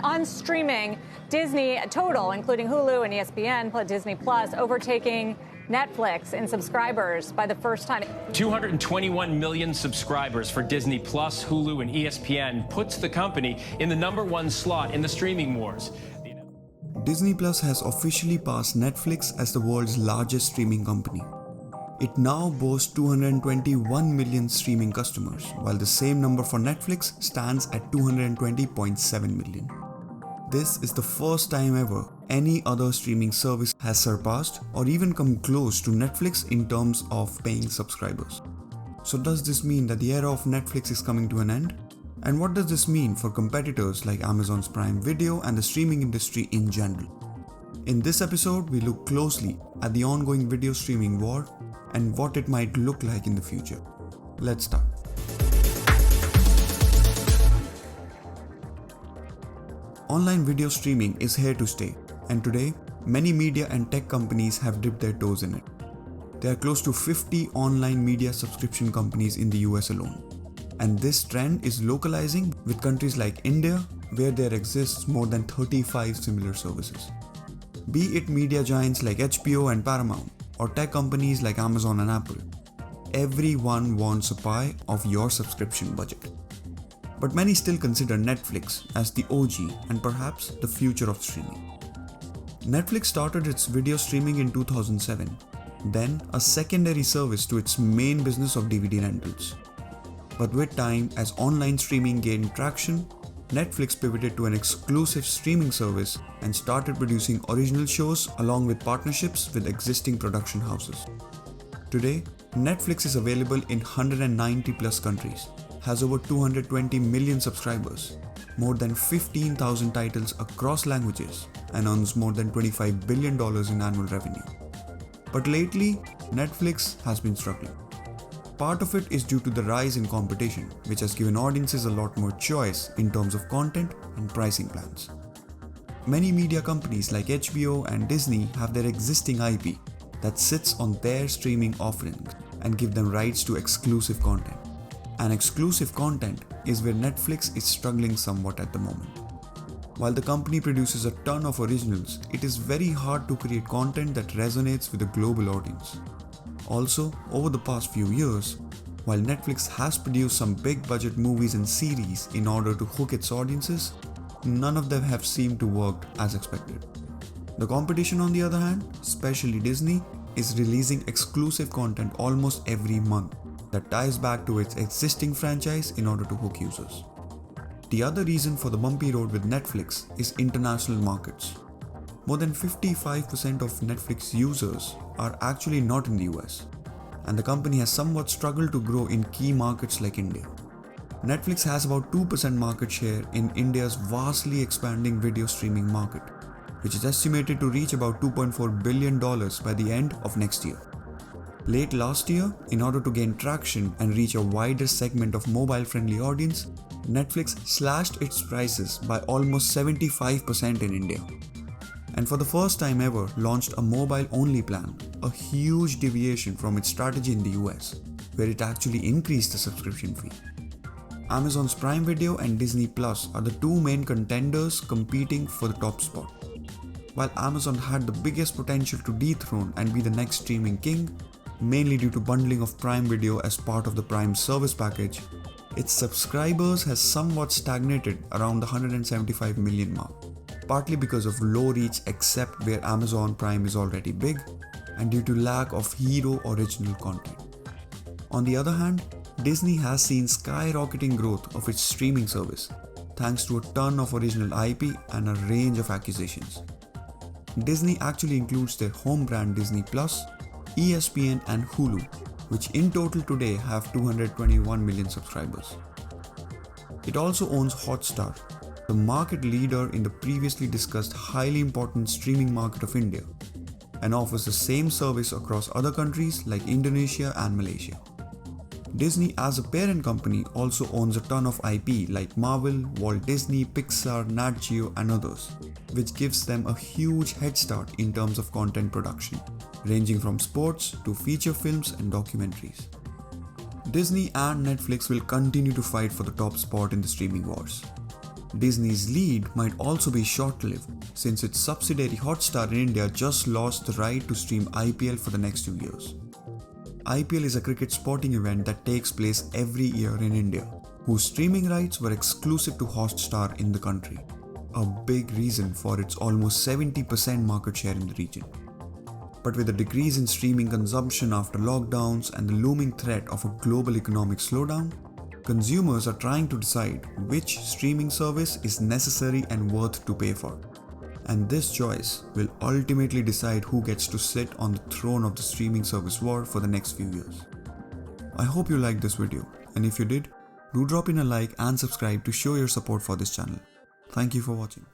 on streaming, Disney total, including Hulu and ESPN, plus Disney Plus, overtaking Netflix in subscribers by the first time. 221 million subscribers for Disney Plus, Hulu, and ESPN puts the company in the #1 slot in the streaming wars. Disney Plus has officially passed Netflix as the world's largest streaming company. It now boasts 221 million streaming customers, while the same number for Netflix stands at 220.7 million. This is the first time ever any other streaming service has surpassed or even come close to Netflix in terms of paying subscribers. So does this mean that the era of Netflix is coming to an end? And what does this mean for competitors like Amazon's Prime Video and the streaming industry in general? In this episode, we look closely at the ongoing video streaming war and what it might look like in the future. Let's start. Online video streaming is here to stay, and today, many media and tech companies have dipped their toes in it. There are close to 50 online media subscription companies in the US alone. And this trend is localizing with countries like India, where there exists more than 35 similar services. Be it media giants like HBO and Paramount, or tech companies like Amazon and Apple, everyone wants a pie of your subscription budget. But many still consider Netflix as the OG and perhaps the future of streaming. Netflix started its video streaming in 2007, then a secondary service to its main business of DVD rentals. But with time, as online streaming gained traction, Netflix pivoted to an exclusive streaming service and started producing original shows along with partnerships with existing production houses. Today, Netflix is available in 190 plus countries, has over 220 million subscribers, more than 15,000 titles across languages, and earns more than $25 billion in annual revenue. But lately, Netflix has been struggling. Part of it is due to the rise in competition, which has given audiences a lot more choice in terms of content and pricing plans. Many media companies like HBO and Disney have their existing IP that sits on their streaming offerings and give them rights to exclusive content. And exclusive content is where Netflix is struggling somewhat at the moment. While the company produces a ton of originals, it is very hard to create content that resonates with a global audience. Also, over the past few years, while Netflix has produced some big budget movies and series in order to hook its audiences, none of them have seemed to work as expected. The competition, on the other hand, especially Disney, is releasing exclusive content almost every month that ties back to its existing franchise in order to hook users. The other reason for the bumpy road with Netflix is international markets. More than 55% of Netflix users are actually not in the US, and the company has somewhat struggled to grow in key markets like India. Netflix has about 2% market share in India's vastly expanding video streaming market, which is estimated to reach about $2.4 billion by the end of next year. Late last year, in order to gain traction and reach a wider segment of mobile-friendly audience, Netflix slashed its prices by almost 75% in India. And for the first time ever launched a mobile-only plan, a huge deviation from its strategy in the US, where it actually increased the subscription fee. Amazon's Prime Video and Disney Plus are the two main contenders competing for the top spot. While Amazon had the biggest potential to dethrone and be the next streaming king, mainly due to bundling of Prime Video as part of the Prime service package, its subscribers has somewhat stagnated around the 175 million mark, partly because of low reach except where Amazon Prime is already big, and due to lack of hero original content. On the other hand, Disney has seen skyrocketing growth of its streaming service, thanks to a ton of original IP and a range of acquisitions. Disney actually includes their home brand Disney Plus, ESPN and Hulu, which in total today have 221 million subscribers. It also owns Hotstar, the market leader in the previously discussed highly important streaming market of India, and offers the same service across other countries like Indonesia and Malaysia. Disney as a parent company also owns a ton of IP like Marvel, Walt Disney, Pixar, Nat Geo and others, which gives them a huge head start in terms of content production, ranging from sports to feature films and documentaries. Disney and Netflix will continue to fight for the top spot in the streaming wars. Disney's lead might also be short-lived, since its subsidiary Hotstar in India just lost the right to stream IPL for the next 2 years. IPL is a cricket sporting event that takes place every year in India, whose streaming rights were exclusive to Hotstar in the country, a big reason for its almost 70% market share in the region. But with a decrease in streaming consumption after lockdowns and the looming threat of a global economic slowdown, consumers are trying to decide which streaming service is necessary and worth to pay for. And this choice will ultimately decide who gets to sit on the throne of the streaming service war for the next few years. I hope you liked this video, and if you did, do drop in a like and subscribe to show your support for this channel. Thank you for watching.